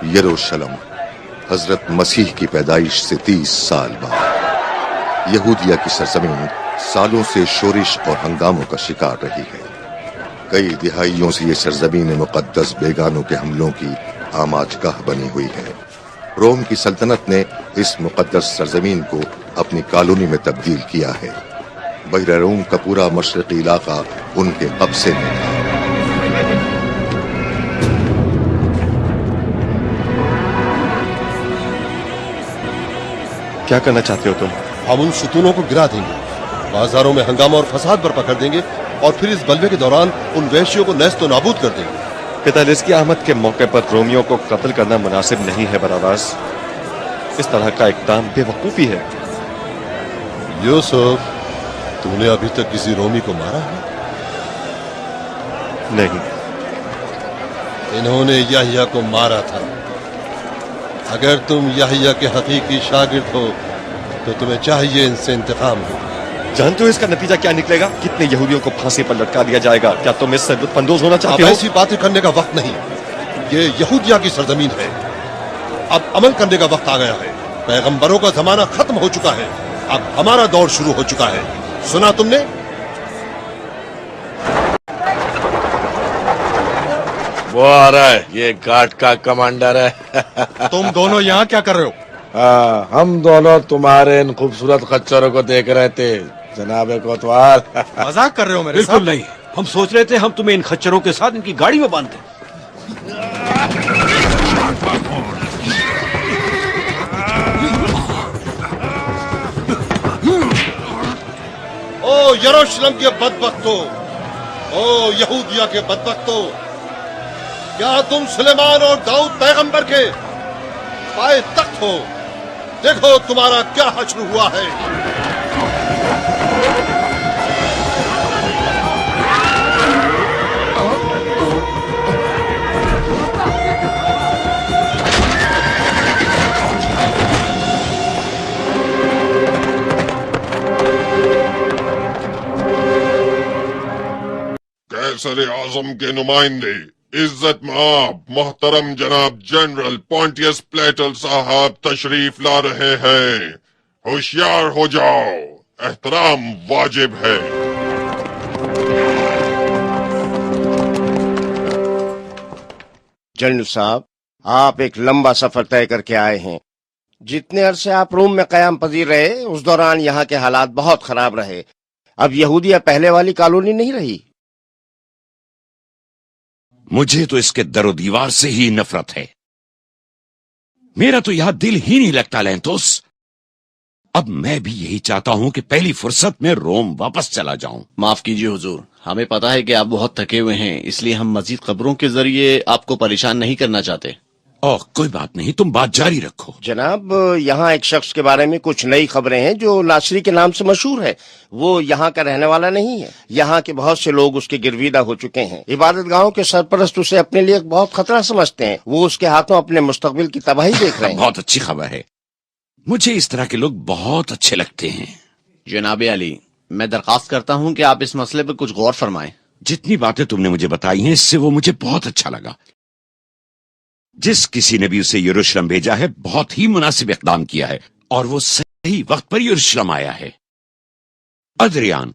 یروشلم حضرت مسیح کی پیدائش سے 30 سال بعد یہودیہ کی سرزمین سالوں سے شورش اور ہنگاموں کا شکار رہی ہے۔ کئی دہائیوں سے یہ سرزمین مقدس بیگانوں کے حملوں کی آماج گاہ بنی ہوئی ہے۔ روم کی سلطنت نے اس مقدس سرزمین کو اپنی کالونی میں تبدیل کیا ہے۔ بحیرہ روم کا پورا مشرقی علاقہ ان کے قبضے میں تھا۔ کیا کرنا چاہتے ہو تم؟ ہم ان ستونوں کو گرا دیں گے، بازاروں میں ہنگامہ اور فساد برپا کر دیں گے، اور پھر اس بلوے کے دوران ان وحشیوں کو نیست و نابود کر دیں گے۔ پتا رزقی احمد کے موقع پر رومیوں کو قتل کرنا مناسب نہیں ہے براواز۔ اس طرح کا اقدام بے وقوفی ہے۔ یوسف، تم نے ابھی تک کسی رومی کو مارا ہے؟ نہیں۔ انہوں نے یحییٰ کو مارا تھا۔ اگر تم یحییٰ کے حقیقی شاگرد ہو تو تمہیں چاہیے ان سے انتقام ہو۔ جانتے ہو اس کا نتیجہ کیا نکلے گا؟ کتنے یہودیوں کو پھانسی پر لٹکا دیا جائے گا؟ کیا تم اس سے لطف اندوز ہونا چاہتے اب ہو؟ ایسی باتیں کرنے کا وقت نہیں، یہ یہودیہ کی سرزمین ہے۔ اب عمل کرنے کا وقت آ گیا ہے۔ پیغمبروں کا زمانہ ختم ہو چکا ہے، اب ہمارا دور شروع ہو چکا ہے۔ سنا تم نے؟ وہ آ رہا ہے، یہ گارڈ کا کمانڈر ہے۔ تم دونوں یہاں کیا کر رہے ہو؟ ہم دونوں تمہارے ان خوبصورت خچروں کو دیکھ رہے تھے جناب کوتوال۔ مذاق کر رہے ہو میرے ساتھ؟ بالکل نہیں، ہم سوچ رہے تھے ہم تمہیں ان خچروں کے ساتھ ان کی گاڑی میں باندھ دیں۔ او یروشلم کے بدبختو، او یہودیہ کے بدبختو، کیا تم سلیمان اور داؤد پیغمبر کے پائے تخت ہو؟ دیکھو تمہارا کیا حشر ہوا ہے۔ قیصر اعظم کے نمائندے، عزت مآب محترم جناب جنرل پونٹیس پلیٹل صاحب تشریف لا رہے ہیں۔ ہوشیار ہو جاؤ، احترام واجب ہے۔ جنرل صاحب، آپ ایک لمبا سفر طے کر کے آئے ہیں۔ جتنے عرصے آپ روم میں قیام پذیر رہے اس دوران یہاں کے حالات بہت خراب رہے۔ اب یہودیہ پہلے والی کالونی نہیں رہی۔ مجھے تو اس کے در و دیوار سے ہی نفرت ہے۔ میرا تو یہاں دل ہی نہیں لگتا لینتوس۔ اب میں بھی یہی چاہتا ہوں کہ پہلی فرصت میں روم واپس چلا جاؤں۔ معاف کیجیے حضور، ہمیں پتا ہے کہ آپ بہت تھکے ہوئے ہیں، اس لیے ہم مزید خبروں کے ذریعے آپ کو پریشان نہیں کرنا چاہتے۔ اوہ کوئی بات نہیں، تم بات جاری رکھو۔ جناب، یہاں ایک شخص کے بارے میں کچھ نئی خبریں ہیں جو ناصری کے نام سے مشہور ہے۔ وہ یہاں کا رہنے والا نہیں ہے۔ یہاں کے بہت سے لوگ اس کے گرویدہ ہو چکے ہیں۔ عبادت گاہوں کے سرپرست اسے اپنے لیے ایک بہت خطرہ سمجھتے ہیں۔ وہ اس کے ہاتھوں اپنے مستقبل کی تباہی دیکھ رہے ہیں۔ بہت اچھی خبر ہے، مجھے اس طرح کے لوگ بہت اچھے لگتے ہیں۔ جناب علی، میں درخواست کرتا ہوں کہ آپ اس مسئلے پر کچھ غور فرمائیں۔ جتنی باتیں تم نے مجھے بتائی ہیں اس سے وہ مجھے بہت اچھا لگا۔ جس کسی نے بھی اسے یروشلم بھیجا ہے بہت ہی مناسب اقدام کیا ہے، اور وہ صحیح وقت پر یروشلم آیا ہے۔ ادریان،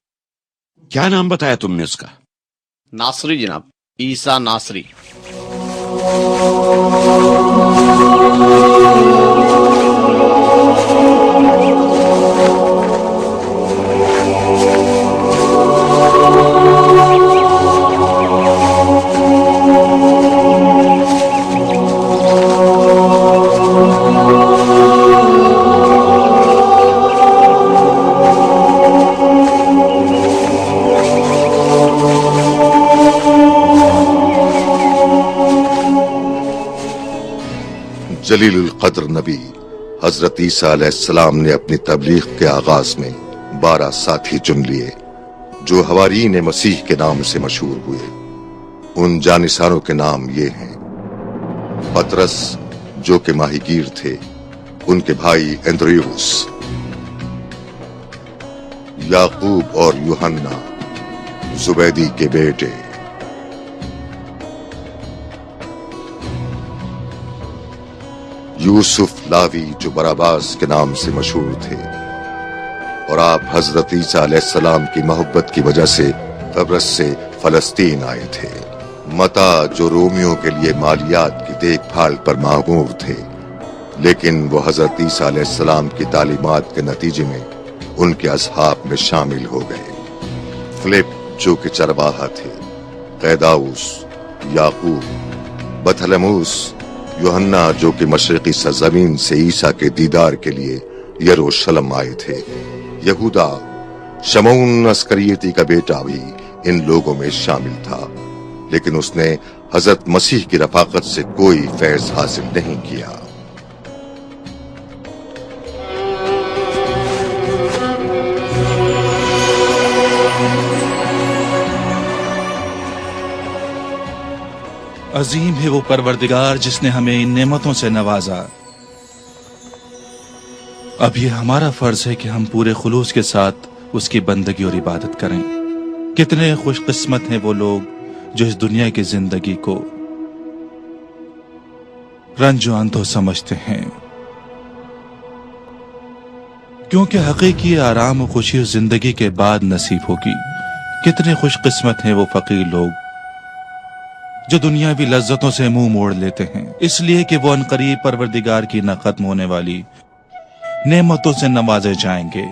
کیا نام بتایا تم نے اس کا؟ ناصری جناب، عیسیٰ ناصری۔ جلیل القدر نبی حضرت عیسیٰ علیہ السلام نے اپنی تبلیغ کے آغاز میں 12 ساتھی چن لیے جو حواریین مسیح کے نام سے مشہور ہوئے۔ ان جانثاروں کے نام یہ ہیں: پطرس جو کہ ماہی گیر تھے، ان کے بھائی اندریوس، یعقوب اور یوحنا زبیدی کے بیٹے، یوسف لاوی جو براباس کے نام سے مشہور تھے، اور آپ حضرت عیسیٰ علیہ السلام کی محبت کی وجہ سے قبرص سے فلسطین آئے تھے، متا جو رومیوں کے لیے مالیات کی دیکھ بھال پر مامور تھے، لیکن وہ حضرت عیسیٰ علیہ السلام کی تعلیمات کے نتیجے میں ان کے اصحاب میں شامل ہو گئے، فلپ جو کہ چرواہا تھے، قیداؤس، یعقوب، بطلموس، یوحنا جو کہ مشرقی سرزمین سے عیسیٰ کے دیدار کے لیے یروشلم آئے تھے، یہودا، شمعون اسکریتی کا بیٹا بھی ان لوگوں میں شامل تھا، لیکن اس نے حضرت مسیح کی رفاقت سے کوئی فیض حاصل نہیں کیا۔ عظیم ہے وہ پروردگار جس نے ہمیں ان نعمتوں سے نوازا۔ اب یہ ہمارا فرض ہے کہ ہم پورے خلوص کے ساتھ اس کی بندگی اور عبادت کریں۔ کتنے خوش قسمت ہیں وہ لوگ جو اس دنیا کی زندگی کو رنج و اندھو سمجھتے ہیں، کیونکہ حقیقی آرام و خوشی اس زندگی کے بعد نصیب ہوگی۔ کتنے خوش قسمت ہیں وہ فقیر لوگ جو دنیاوی لذتوں سے منہ موڑ لیتے ہیں اس لیے کہ وہ عنقریب پروردگار کی نہ ختم ہونے والی نعمتوں سے نوازے جائیں گے۔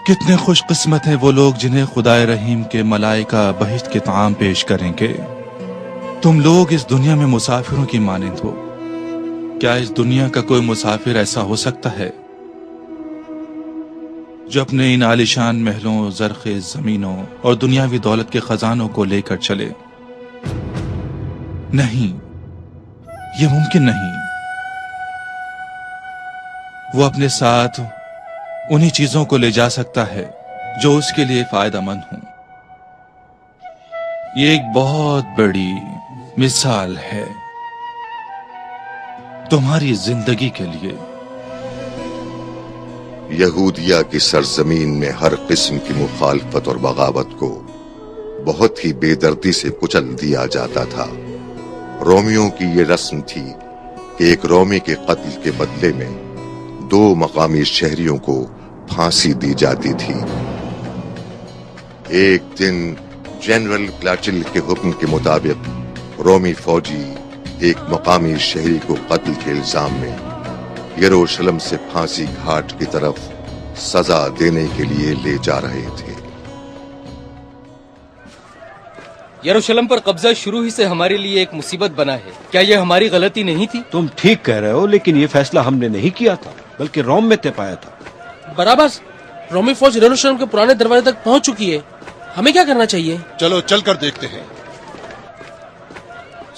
کتنے خوش قسمت ہیں وہ لوگ جنہیں خدائے رحیم کے ملائکہ بہشت کے طعام پیش کریں گے۔ تم لوگ اس دنیا میں مسافروں کی مانند ہو۔ کیا اس دنیا کا کوئی مسافر ایسا ہو سکتا ہے جو اپنے ان عالیشان محلوں، زرخیز زمینوں اور دنیاوی دولت کے خزانوں کو لے کر چلے؟ نہیں، یہ ممکن نہیں۔ وہ اپنے ساتھ انہی چیزوں کو لے جا سکتا ہے جو اس کے لیے فائدہ مند ہوں۔ یہ ایک بہت بڑی مثال ہے تمہاری زندگی کے لیے۔ یہودیہ کی سرزمین میں ہر قسم کی مخالفت اور بغاوت کو بہت ہی بے دردی سے کچل دیا جاتا تھا۔ رومیوں کی یہ رسم تھی کہ ایک رومی کے قتل کے بدلے میں 2 مقامی شہریوں کو پھانسی دی جاتی تھی۔ ایک دن جنرل کلاچل کے حکم کے مطابق رومی فوجی ایک مقامی شہری کو قتل کے الزام میں یروشلم سے پھانسی گھاٹ کی طرف سزا دینے کے لیے لے جا رہے تھے۔ یروشلم پر قبضہ شروع ہی سے ہمارے لیے ایک مصیبت بنا ہے۔ کیا یہ ہماری غلطی نہیں تھی؟ تم ٹھیک کہہ رہے ہو، لیکن یہ فیصلہ ہم نے نہیں کیا تھا بلکہ روم میں طے پایا تھا۔ براباس، رومی فوج یروشلم کے پرانے دروازے تک پہنچ چکی ہے، ہمیں کیا کرنا چاہیے؟ چلو چل کر دیکھتے ہیں۔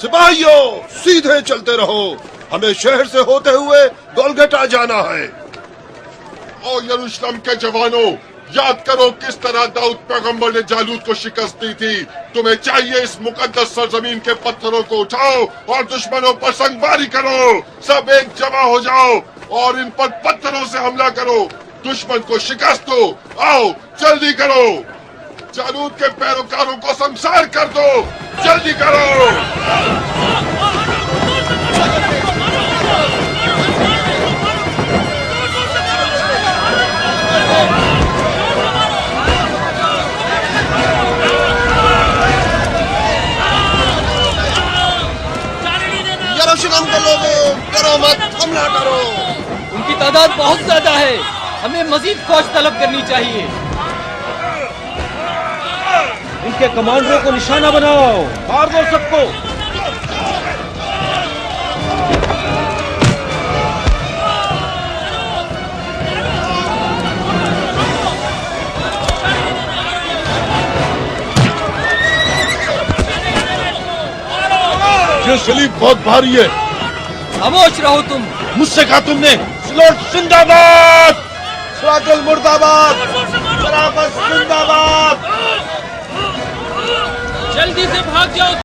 سپاہیوں، سیدھے چلتے رہو، ہمیں شہر سے ہوتے ہوئے گولگٹا جانا ہے۔ اور یروشلم کے جوانوں، یاد کرو کس طرح داؤد پیغمبر نے جالوت کو شکست دی تھی۔ تمہیں چاہیے اس مقدس سرزمین کے پتھروں کو اٹھاؤ اور دشمنوں پر سنگباری کرو۔ سب ایک جمع ہو جاؤ اور ان پر پتھروں سے حملہ کرو، دشمن کو شکست دو۔ آؤ جلدی کرو، جالوت کے پیروکاروں کو سمسار کر دو، جلدی کرو۔ یروشلم کے لوگوں، کرو مت، حملہ کرو۔ ان کی تعداد بہت زیادہ ہے، ہمیں مزید فوج طلب کرنی چاہیے۔ ان کے کمانڈروں کو نشانہ بناؤ، مار دو سب کو۔ یہ سلیب بہت بھاری ہے۔ خاموش رہو تم۔ مجھ سے کہا تم نے؟ سلوٹ زندہ باد، سراج المرد آباد، برابر زندہ باد۔ جلدی سے بھاگ جاؤ۔